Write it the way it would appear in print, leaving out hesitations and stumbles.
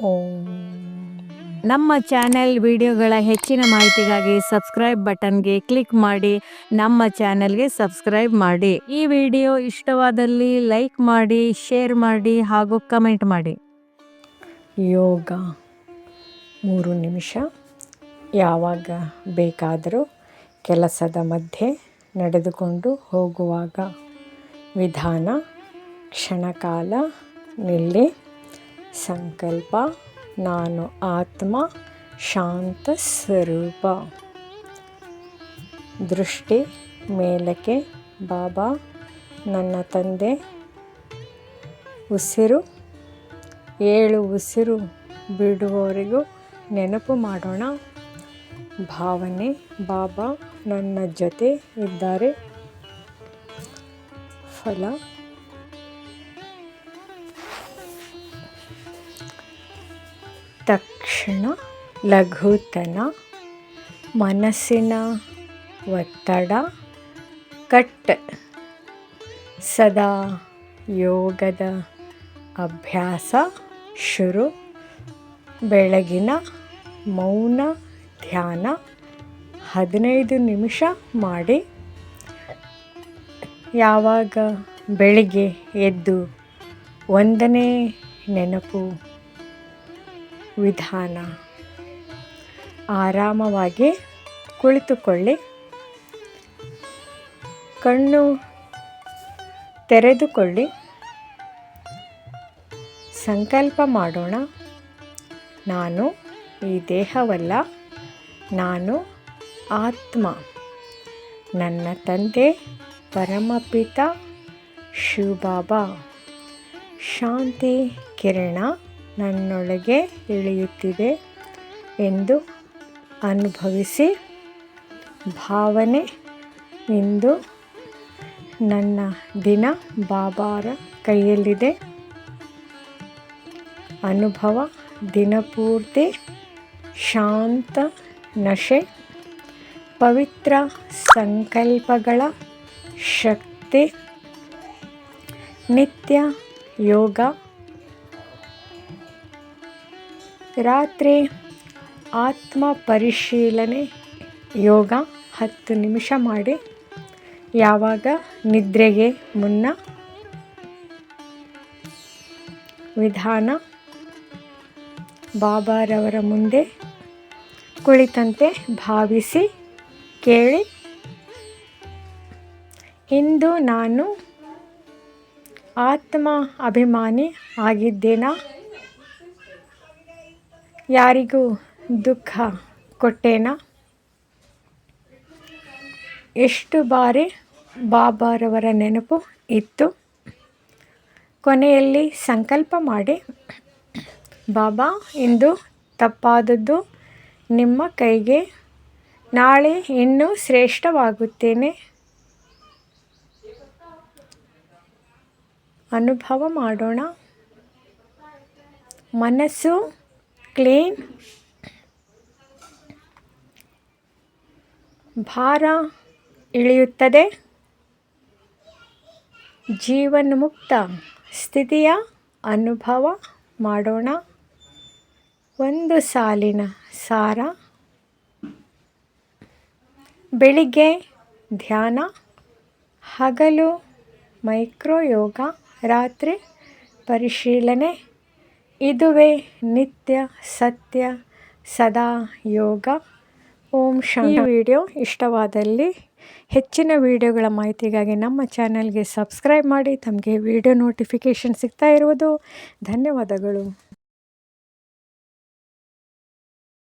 ಓಂ. ನಮ್ಮ ಚಾನೆಲ್ ವಿಡಿಯೋಗಳ ಹೆಚ್ಚಿನ ಮಾಹಿತಿಗಾಗಿ ಸಬ್ಸ್ಕ್ರೈಬ್ ಬಟನ್ಗೆ ಕ್ಲಿಕ್ ಮಾಡಿ ನಮ್ಮ ಚಾನೆಲ್ಗೆ ಸಬ್ಸ್ಕ್ರೈಬ್ ಮಾಡಿ. ಈ ವಿಡಿಯೋ ಇಷ್ಟವಾದಲ್ಲಿ ಲೈಕ್ ಮಾಡಿ, ಶೇರ್ ಮಾಡಿ ಹಾಗೂ ಕಮೆಂಟ್ ಮಾಡಿ. ಯೋಗ 3 ನಿಮಿಷ ಯಾವಾಗ ಬೇಕಾದರೂ ಕೆಲಸದ ಮಧ್ಯೆ ನಡೆದುಕೊಂಡು ಹೋಗುವಾಗ. ವಿಧಾನ: ಕ್ಷಣಕಾಲ ನಿಲ್ಲಿ. ಸಂಕಲ್ಪ: ನಾನು ಆತ್ಮ, ಶಾಂತ ಸ್ವರೂಪ. ದೃಷ್ಟಿ ಮೇಲಕ್ಕೆ: ಬಾಬಾ ನನ್ನ ತಂದೆ. ಉಸಿರು 7 ಉಸಿರು ಬಿಡುವವರೆಗೂ ನೆನಪು ಮಾಡೋಣ. ಭಾವನೆ: ಬಾಬಾ ನನ್ನ ಜೊತೆ ಇದ್ದಾರೆ. ಫಲ: ತಕ್ಷಣ ಲಘುತನ, ಮನಸ್ಸಿನ ಒತ್ತಡ ಕಟ್. ಸದಾ ಯೋಗದ ಅಭ್ಯಾಸ ಶುರು. ಬೆಳಗಿನ ಮೌನ ಧ್ಯಾನ 15 ನಿಮಿಷ ಮಾಡಿ. ಯಾವಾಗ ಬೆಳಿಗ್ಗೆ ಎದ್ದು ಒಂದನೇ ನೆನಪು. ವಿಧಾನ: ಆರಾಮವಾಗಿ ಕುಳಿತುಕೊಳ್ಳಿ. ಕಣ್ಣು ತೆರೆದುಕೊಳ್ಳಿ. ಸಂಕಲ್ಪ ಮಾಡೋಣ. ನಾನು ಈ ದೇಹವಲ್ಲ, ನಾನು ಆತ್ಮ. ನನ್ನ ತಂದೆ ಪರಮಪಿತ ಶಿವಬಾಬಾ. ಶಾಂತಿ ಕಿರಣ ನನ್ನೊಳಗೆ ಇಳಿಯುತ್ತಿದೆ ಎಂದು ಅನುಭವಿಸಿ. ಭಾವನೆ: ಇಂದು ನನ್ನ ದಿನ ಬಾಬಾರ ಕೈಯಲ್ಲಿದೆ. ಅನುಭವ: ದಿನಪೂರ್ತಿ ಶಾಂತ ನಶೆ. ಪವಿತ್ರ ಸಂಕಲ್ಪಗಳ ಶಕ್ತಿ. ನಿತ್ಯ ಯೋಗ. ರಾತ್ರಿ ಆತ್ಮ ಪರಿಶೀಲನೆ ಯೋಗ 10 ನಿಮಿಷ ಮಾಡಿ. ಯಾವಾಗ ನಿದ್ರೆಗೆ ಮುನ್ನ. ವಿಧಾನ: ಬಾಬಾರವರ ಮುಂದೆ ಕುಳಿತಂತೆ ಭಾವಿಸಿ ಕೇಳಿ. ಇಂದು ನಾನು ಆತ್ಮ ಅಭಿಮಾನಿ ಆಗಿದ್ದೇನಾ? ಯಾರಿಗೂ ದುಃಖ ಕೊಟ್ಟೇನಾ? ಎಷ್ಟು ಬಾರಿ ಬಾಬಾರವರ ನೆನಪು ಇತ್ತು? ಕೊನೆಯಲ್ಲಿ ಸಂಕಲ್ಪ ಮಾಡಿ. ಬಾಬಾ, ಇಂದು ತಪ್ಪಾದದ್ದು ನಿಮ್ಮ ಕೈಗೆ. ನಾಳೆ ಇನ್ನೂ ಶ್ರೇಷ್ಠವಾಗುತ್ತೇನೆ. ಅನುಭವ ಮಾಡೋಣ. ಮನಸ್ಸು ಕ್ಲೀನ್. ಭಾರ ಇಳಿಯುತ್ತದೆ. ಜೀವನ್ಮುಕ್ತ ಸ್ಥಿತಿಯ ಅನುಭವ ಮಾಡೋಣ. ಒಂದು ಸಾಲಿನ ಸಾರ. ಬೆಳಿಗ್ಗೆ ಧ್ಯಾನ, ಹಗಲು ಮೈಕ್ರೋ ಯೋಗ, ರಾತ್ರಿ ಪರಿಶೀಲನೆ. ಇದುವೇ ನಿತ್ಯ ಸತ್ಯ ಸದಾ ಯೋಗ. ಓಂ ಶಾಂತಿ. ಈ ವಿಡಿಯೋ ಇಷ್ಟವಾದಲ್ಲಿ ಹೆಚ್ಚಿನ ವಿಡಿಯೋಗಳ ಮಾಹಿತಿಗಾಗಿ ನಮ್ಮ ಚಾನಲ್ಗೆ ಸಬ್ಸ್ಕ್ರೈಬ್ ಮಾಡಿ. ತಮಗೆ ವಿಡಿಯೋ ನೋಟಿಫಿಕೇಷನ್ ಸಿಗ್ತಾ ಇರುವುದು ಧನ್ಯವಾದಗಳು.